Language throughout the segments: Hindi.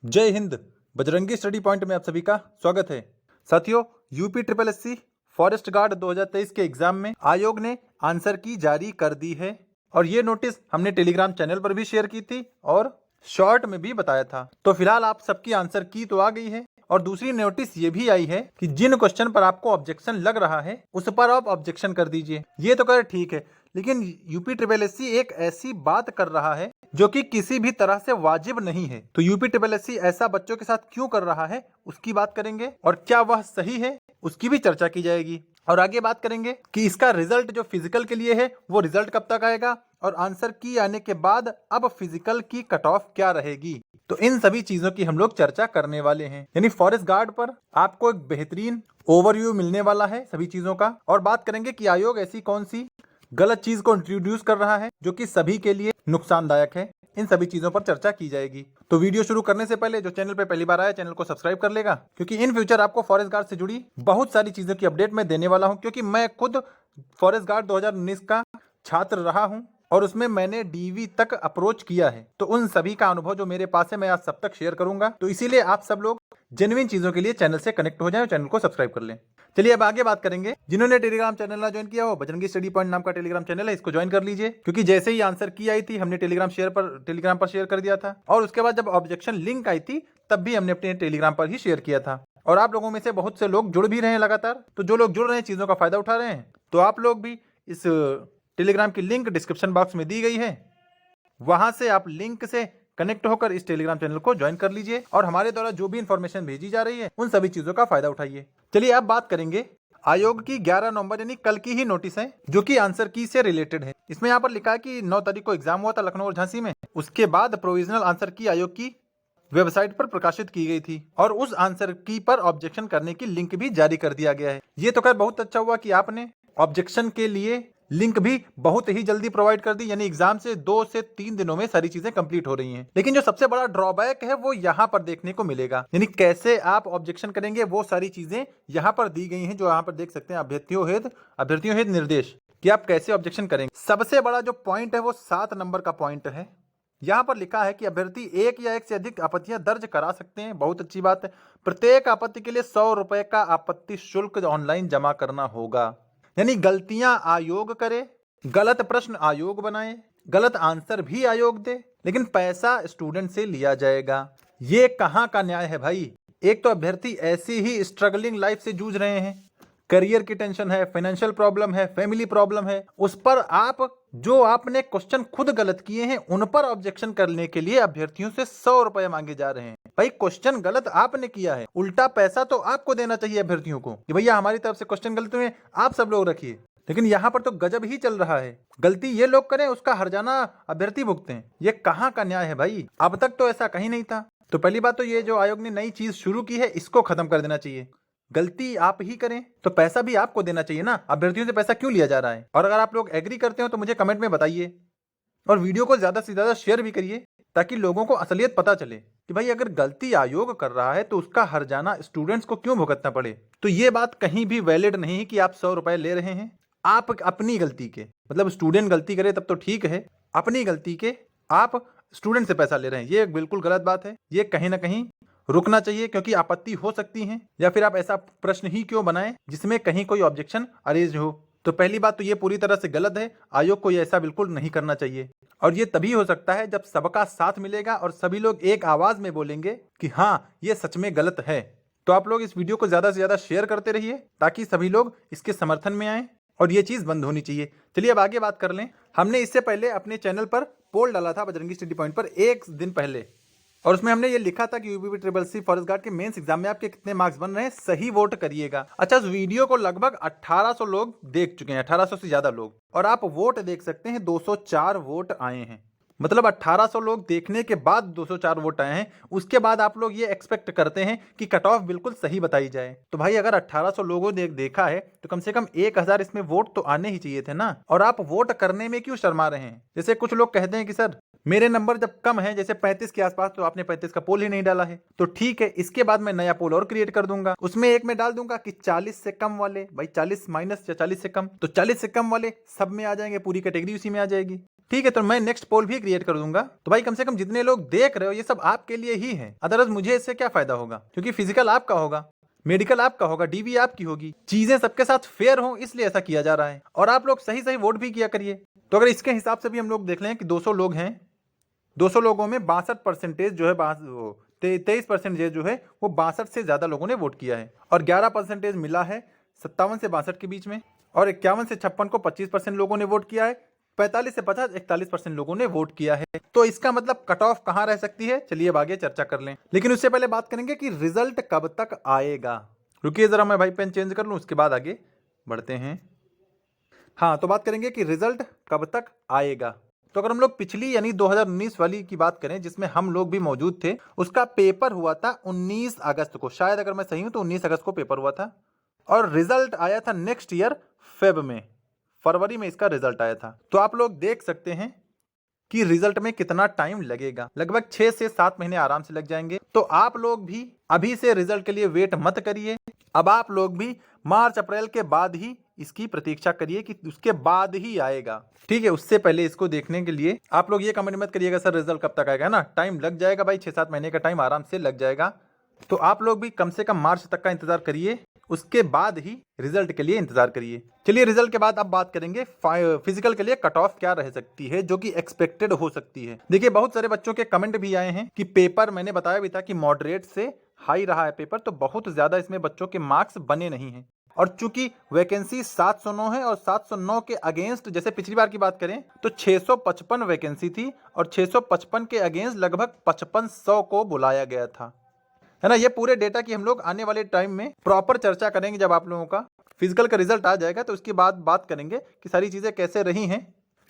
जय हिंद। बजरंगी स्टडी पॉइंट में आप सभी का स्वागत है। साथियों, UP triple SC forest guard 2023 के एग्जाम में आयोग ने आंसर की जारी कर दी है और ये नोटिस हमने टेलीग्राम चैनल पर भी शेयर की थी और शॉर्ट में भी बताया था। तो फिलहाल आप सबकी आंसर की तो आ गई है और दूसरी नोटिस ये भी आई है कि जिन क्वेश्चन पर आपको ऑब्जेक्शन लग रहा है उस पर आप ऑब्जेक्शन कर दीजिए। ये तो कर ठीक है, लेकिन यूपी ट्रिपल एससी एक ऐसी बात कर रहा है जो कि किसी भी तरह से वाजिब नहीं है। तो यूपी ट्रिपल एससी ऐसा बच्चों के साथ क्यों कर रहा है उसकी बात करेंगे और क्या वह सही है उसकी भी चर्चा की जाएगी। और आगे बात करेंगे कि इसका रिजल्ट जो फिजिकल के लिए है वो रिजल्ट कब तक आएगा और आंसर की आने के बाद अब फिजिकल की कट ऑफ क्या रहेगी। तो इन सभी चीजों की हम लोग चर्चा करने वाले हैं। यानी फॉरेस्ट गार्ड पर आपको एक बेहतरीन ओवरव्यू मिलने वाला है सभी चीजों का। और बात करेंगे कि आयोग ऐसी कौन सी गलत चीज को इंट्रोड्यूस कर रहा है जो कि सभी के लिए नुकसानदायक है। इन सभी चीजों पर चर्चा की जाएगी। तो वीडियो शुरू करने से पहले जो चैनल पे पहली बार आया चैनल को सब्सक्राइब कर लेगा, क्योंकि इन फ्यूचर आपको फॉरेस्ट गार्ड से जुड़ी बहुत सारी चीजों की अपडेट मैं देने वाला हूं। क्योंकि मैं खुद फॉरेस्ट गार्ड 2019 का छात्र रहा हूं और उसमें मैंने डीवी तक अप्रोच किया है। तो उन सभी का अनुभव जो मेरे पास है मैं आज सब तक शेयर करूंगा। तो इसीलिए आप सब लोग जेन्युइन चीजों के लिए चैनल से कनेक्ट हो जाएं और चैनल को सब्सक्राइब कर लें। चलिए अब आगे बात करेंगे। जिन्होंने टेलीग्राम चैनल ना ज्वाइन किया हो, बजरंगी स्टडी पॉइंट नाम का टेलीग्राम चैनल है, इसको ज्वाइन कर लीजिए। क्योंकि जैसे ही आंसर की आई थी हमने टेलीग्राम पर शेयर कर दिया था और उसके बाद जब ऑब्जेक्शन लिंक आई थी तब भी हमने अपने टेलीग्राम पर ही शेयर किया था। और आप लोगों में से बहुत से लोग जुड़ भी रहे हैं लगातार। तो जो लोग जुड़ रहे हैं चीजों का फायदा उठा रहे हैं, तो आप लोग भी इस टेलीग्राम की लिंक डिस्क्रिप्शन बॉक्स में दी गई है, वहां से आप लिंक से कनेक्ट होकर इस टेलीग्राम चैनल को ज्वाइन कर लीजिए और हमारे द्वारा जो भी इंफॉर्मेशन भेजी जा रही है उन सभी चीजों का फायदा उठाइए। चलिए अब बात करेंगे आयोग की 11 नवंबर यानी कल की ही नोटिस है जो कि आंसर की से रिलेटेड है। इसमें यहाँ पर लिखा है कि 9 तारीख को एग्जाम हुआ था लखनऊ और झांसी में। उसके बाद प्रोविजनल आंसर की आयोग की वेबसाइट पर प्रकाशित की गई थी और उस आंसर की पर ऑब्जेक्शन करने की लिंक भी जारी कर दिया गया है। ये तो खैर बहुत अच्छा हुआ कि आपने ऑब्जेक्शन के लिए लिंक भी बहुत ही जल्दी प्रोवाइड कर दी। यानी एग्जाम से 2 से 3 दिनों में सारी चीजें कंप्लीट हो रही हैं। लेकिन जो सबसे बड़ा ड्रॉबैक है वो यहाँ पर देखने को मिलेगा। यानी कैसे आप ऑब्जेक्शन करेंगे वो सारी चीजें यहाँ पर दी गई हैं, जो यहाँ पर देख सकते हैं अभ्यर्थियों हेतु निर्देश कि आप कैसे ऑब्जेक्शन करेंगे। सबसे बड़ा जो पॉइंट है वो 7 नंबर का पॉइंट है। यहाँ पर लिखा है कि अभ्यर्थी एक या एक से अधिक आपत्तियां दर्ज करा सकते हैं। बहुत अच्छी बात है। प्रत्येक आपत्ति के लिए 100 रुपए का आपत्ति शुल्क ऑनलाइन जमा करना होगा। यानी गलतियां आयोग करे, गलत प्रश्न आयोग बनाए, गलत आंसर भी आयोग दे, लेकिन पैसा स्टूडेंट से लिया जाएगा। ये कहां का न्याय है भाई। एक तो अभ्यर्थी ऐसी ही स्ट्रगलिंग लाइफ से जूझ रहे हैं, करियर की टेंशन है, फाइनेंशियल प्रॉब्लम है, फैमिली प्रॉब्लम है, उस पर आप जो आपने क्वेश्चन खुद गलत किए हैं उन पर ऑब्जेक्शन करने के लिए अभ्यर्थियों से 100 रुपए मांगे जा रहे हैं। भाई क्वेश्चन गलत आपने किया है, उल्टा पैसा तो आपको देना चाहिए अभ्यर्थियों को कि भैया हमारी तरफ से क्वेश्चन गलत हुए, आप सब लोग रखिए। लेकिन यहाँ पर तो गजब ही चल रहा है। गलती ये लोग करें उसका हर्जाना अभ्यर्थी भुगते हैं। ये कहाँ का न्याय है भाई। अब तक तो ऐसा कहीं नहीं था। तो पहली बात तो ये जो आयोग ने नई चीज शुरू की है इसको खत्म कर देना चाहिए। गलती आप ही करें तो पैसा भी आपको देना चाहिए ना। अभ्यर्थियों से पैसा क्यों लिया जा रहा है। और अगर आप लोग एग्री करते हो तो मुझे कमेंट में बताइए और वीडियो को ज्यादा से ज्यादा शेयर भी करिए ताकि लोगों को असलियत पता चले कि भाई अगर गलती आयोग कर रहा है तो उसका हर्जाना स्टूडेंट्स को क्यों भुगतना पड़े। तो ये बात कहीं भी वैलिड नहीं है कि आप 100 रुपए ले रहे हैं आप अपनी गलती के। मतलब स्टूडेंट गलती करे तब तो ठीक है, अपनी गलती के आप स्टूडेंट से पैसा ले रहे हैं, ये बिल्कुल गलत बात है। ये कहीं ना कहीं रुकना चाहिए, क्योंकि आपत्ति हो सकती है। या फिर आप ऐसा प्रश्न ही क्यों बनाएं जिसमें कहीं कोई ऑब्जेक्शन अरेज हो। तो पहली बात तो ये पूरी तरह से गलत है। आयोग को ये ऐसा बिल्कुल नहीं करना चाहिए। और ये तभी हो सकता है जब सबका साथ मिलेगा और सभी लोग एक आवाज में बोलेंगे कि हाँ ये सच में गलत है। तो आप लोग इस वीडियो को ज्यादा से ज्यादा शेयर करते रहिए ताकि सभी लोग इसके समर्थन में आए और ये चीज बंद होनी चाहिए। चलिए अब आगे बात कर लें। हमने इससे पहले अपने चैनल पर पोल डाला था बजरंगी स्टडी पॉइंट पर एक दिन पहले, और उसमें हमने ये लिखा था कि UP triple C forest guard के मेंस एग्जाम में आपके कितने मार्क्स बन रहे हैं, सही वोट करिएगा। अच्छा, उस वीडियो को लगभग 1800 लोग देख चुके हैं, 1800 से ज्यादा लोग। और आप वोट देख सकते हैं 204 वोट आए हैं। मतलब 1800 लोग देखने के बाद 204 वोट आए हैं। उसके बाद आप लोग ये एक्सपेक्ट करते हैं कि कट ऑफ बिल्कुल सही बताई जाए। तो भाई अगर 1800 लोगों ने देखा है तो कम से कम 1000 इसमें वोट तो आने ही चाहिए थे ना। और आप वोट करने में क्यों शर्मा रहे हैं। जैसे कुछ लोग कहते हैं कि सर मेरे नंबर जब कम है, जैसे 35 के आसपास, तो आपने 35 का पोल ही नहीं डाला है। तो ठीक है, इसके बाद मैं नया पोल और क्रिएट कर दूंगा। उसमें एक में डाल दूंगा कि 40 से कम वाले, भाई 40 माइनस या 40 से कम, तो 40 से कम वाले सब में आ जाएंगे, पूरी कैटेगरी उसी में आ जाएगी। ठीक है, तो मैं नेक्स्ट पोल भी क्रिएट कर दूंगा। तो भाई कम से कम जितने लोग देख रहे हो ये सब आपके लिए ही है, अदरवाइज मुझे इससे क्या फायदा होगा, क्योंकि फिजिकल आपका होगा, मेडिकल आपका होगा, डीवी आपकी होगी, चीजें सबके साथ फेयर हो इसलिए ऐसा किया जा रहा है। और आप लोग सही सही वोट भी किया करिए। तो अगर इसके हिसाब से भी हम लोग देख लें कि 200 लोग हैं, 200 लोगों में 62% जो है 23% जो है वो 62 से ज्यादा लोगों ने वोट किया है, और 11% मिला है 57 से 62 के बीच में, और 51 से 56 को 25% लोगों ने वोट किया है, 45 से 50 41% लोगों ने वोट किया है। तो इसका मतलब कट ऑफ कहां रह सकती है, चलिए अब आगे चर्चा कर लें। लेकिन उससे पहले बात करेंगे कि रिजल्ट कब तक आएगा। रुकिए जरा, मैं भाई पेन चेंज कर लूं, उसके बाद आगे बढ़ते हैं। हाँ, तो बात करेंगे कि रिजल्ट कब तक आएगा। तो अगर हम लोग पिछली यानी 2019 वाली की बात करें, जिसमें हम लोग भी मौजूद थे, उसका पेपर हुआ था 19 अगस्त को, शायद अगर मैं सही हूं तो 19 अगस्त को पेपर हुआ था, और रिजल्ट आया था नेक्स्ट ईयर फरवरी में इसका रिजल्ट आया था। तो आप लोग देख सकते हैं कि रिजल्ट में कितना टाइम लगेगा, लगभग 6 से 7 महीने आराम से लग जाएंगे। तो आप लोग भी अभी से रिजल्ट के लिए वेट मत करिए, अब आप लोग भी मार्च अप्रैल के बाद ही इसकी प्रतीक्षा करिए कि उसके बाद ही आएगा। ठीक है, उससे पहले इसको देखने के लिए आप लोग ये कमेंट मत करिएगा सर रिजल्ट कब तक आएगा, ना टाइम लग जाएगा भाई, 6-7 महीने का टाइम आराम से लग जाएगा। तो आप लोग भी कम से कम मार्च तक का इंतजार करिए, उसके बाद ही रिजल्ट के लिए इंतजार करिए। चलिए रिजल्ट के बाद अब बात करेंगे फिजिकल के लिए कट ऑफ क्या रह सकती है, जो कि एक्सपेक्टेड हो सकती है। देखिए बहुत सारे बच्चों के कमेंट भी आए हैं कि पेपर, मैंने बताया भी था कि मॉडरेट से हाई रहा है पेपर, तो बहुत ज्यादा इसमें बच्चों के मार्क्स बने नहीं हैं। और चूंकि वैकेंसी 709 है और 709 के अगेंस्ट जैसे पिछली बार की बात करें तो 655 वैकेंसी थी, और 655 के अगेंस्ट लगभग 5500 को बुलाया गया था, है ना। ये पूरे डेटा की हम लोग आने वाले टाइम में प्रॉपर चर्चा करेंगे, जब आप लोगों का फिजिकल का रिजल्ट आ जाएगा तो उसके बाद बात करेंगे कि सारी चीजें कैसे रही हैं।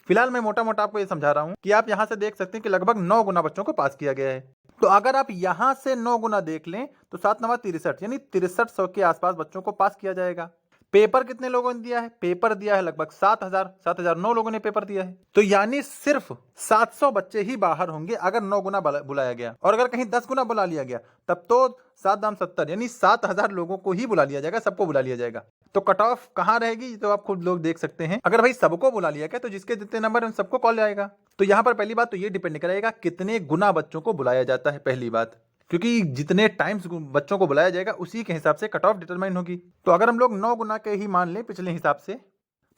फिलहाल मैं मोटा मोटा आपको ये समझा रहा हूं कि आप यहां से देख सकते हैं कि लगभग 9 गुना बच्चों को पास किया गया है। तो अगर आप यहां से 9 गुना देख लें तो 7 9 63 यानी 6300 के आसपास बच्चों को पास किया जाएगा। पेपर कितने लोगों ने दिया है, पेपर दिया है लगभग 7009 लोगों ने पेपर दिया है। तो यानी सिर्फ 700 बच्चे ही बाहर होंगे अगर 9 गुना बुलाया गया, और अगर कहीं 10 गुना बुला लिया गया तब तो 7 दाम 70 यानी 7000 लोगों को ही बुला लिया जाएगा, सबको बुला लिया जाएगा। तो कट ऑफ कहां रहेगी तो आप खुद लोग देख सकते हैं। अगर भाई सबको बुला लिया गया तो जिसके जितने नंबर उन सबको कॉल जाएगा। तो यहां पर पहली बात तो ये डिपेंड करेगा कितने गुना बच्चों को बुलाया जाता है, पहली बात, क्योंकि जितने टाइम्स बच्चों को बुलाया जाएगा उसी के हिसाब से कट ऑफ डिटरमाइन होगी। तो अगर हम लोग 9 गुना के ही मान लें पिछले हिसाब से,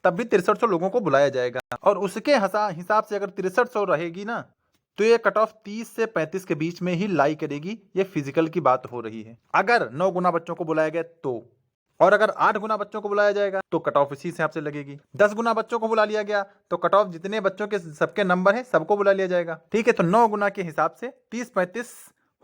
तब भी 6300 लोगों को बुलाया जाएगा, और उसके हिसाब से अगर 6300 रहेगी ना तो ये कट ऑफ 30 से 35 के बीच में ही लाई करेगी। ये फिजिकल की बात हो रही है अगर 9 गुना बच्चों को बुलाया गया तो, और अगर 8 गुना बच्चों को बुलाया जाएगा तो कट ऑफ इसी हिसाब से लगेगी। 10 गुना बच्चों को बुला लिया गया तो कट ऑफ जितने बच्चों के सबके नंबर है सबको बुला लिया जाएगा। ठीक है, तो 9 गुना के हिसाब से 30-35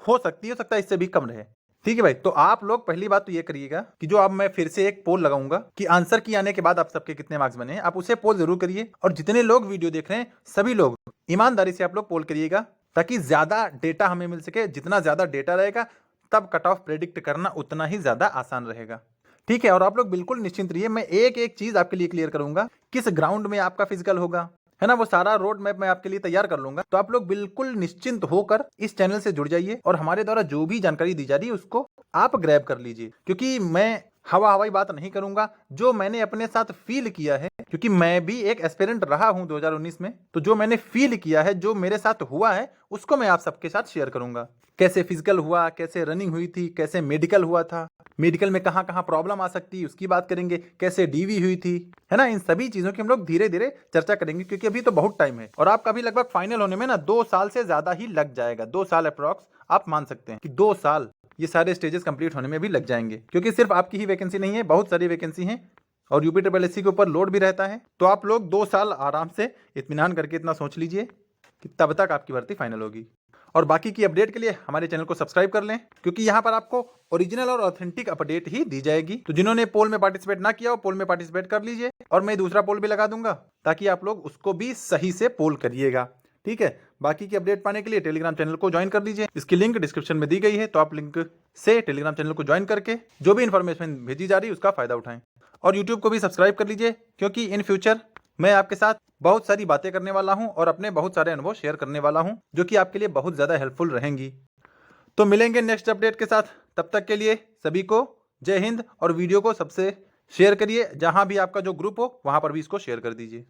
हो सकता है इससे भी कम रहे। ठीक है भाई, तो आप लोग पहली बात तो ये करिएगा कि जो अब मैं फिर से एक पोल लगाऊंगा कि आंसर की आने के बाद आप सबके कितने मार्क्स बने हैं, आप उसे पोल जरूर करिए। और जितने लोग वीडियो देख रहे हैं सभी लोग ईमानदारी से आप लोग पोल करिएगा, ताकि ज्यादा डेटा हमें मिल सके। जितना ज्यादा डेटा रहेगा तब कट ऑफ प्रेडिक्ट करना उतना ही ज्यादा आसान रहेगा। ठीक है, और आप लोग बिल्कुल निश्चिंत रहिए, मैं एक एक चीज आपके लिए क्लियर करूंगा। किस ग्राउंड में आपका फिजिकल होगा, है ना, वो सारा रोड मैप मैं आपके लिए तैयार कर लूंगा। तो आप लोग बिल्कुल निश्चिंत होकर इस चैनल से जुड़ जाइए, और हमारे द्वारा जो भी जानकारी दी जा रही है उसको आप ग्रैब कर लीजिए, क्योंकि मैं हवाई बात नहीं करूंगा। जो मैंने अपने साथ फील किया है, क्योंकि मैं भी एक एस्पिरेंट रहा हूं 2019 में, तो जो मैंने फील किया है, जो मेरे साथ हुआ है, उसको मैं आप सबके साथ शेयर करूंगा। कैसे फिजिकल हुआ, कैसे रनिंग हुई थी, कैसे मेडिकल हुआ था, मेडिकल में कहां कहां प्रॉब्लम आ सकती है उसकी बात करेंगे, कैसे डीवी हुई थी, है ना। इन सभी चीजों की हम लोग धीरे धीरे चर्चा करेंगे, क्योंकि अभी तो बहुत टाइम है, और आपका भी लगभग फाइनल होने में ना 2 साल से ज्यादा ही लग जाएगा। 2 साल अप्रॉक्स आप मान सकते हैं कि 2 साल ये सारे स्टेजेस कंप्लीट होने में भी लग जाएंगे, क्योंकि सिर्फ आपकी ही वैकेंसी नहीं है, बहुत सारी वैकेंसी हैं, और यूपी ट्रिपल एससी के ऊपर लोड भी रहता है। तो आप लोग 2 साल आराम से इत्मीनान करके इतना सोच लीजिए कि तब तक आपकी भर्ती फाइनल होगी। और बाकी की अपडेट के लिए हमारे चैनल को सब्सक्राइब कर लें, क्योंकि यहाँ पर आपको ओरिजिनल और ऑथेंटिक अपडेट ही दी जाएगी। तो जिन्होंने पोल में पार्टिसिपेट ना किया हो, पोल में पार्टिसिपेट कर लीजिए, और मैं दूसरा पोल भी लगा दूंगा ताकि आप लोग उसको भी सही से पोल करिएगा। ठीक है, बाकी की अपडेट पाने के लिए टेलीग्राम चैनल को ज्वाइन कर लीजिए, इसकी लिंक डिस्क्रिप्शन में दी गई है। तो आप लिंक से टेलीग्राम चैनल को ज्वाइन करके जो भी इन्फॉर्मेशन भेजी जा रही है उसका फायदा उठाएं, और यूट्यूब को भी सब्सक्राइब कर लीजिए, क्योंकि इन फ्यूचर मैं आपके साथ बहुत सारी बातें करने वाला हूं और अपने बहुत सारे अनुभव शेयर करने वाला हूं, जो कि आपके लिए बहुत ज्यादा हेल्पफुल रहेंगी। तो मिलेंगे नेक्स्ट अपडेट के साथ, तब तक के लिए सभी को जय हिंद। और वीडियो को सबसे शेयर करिए, जहां भी आपका जो ग्रुप हो वहां पर भी इसको शेयर कर दीजिए।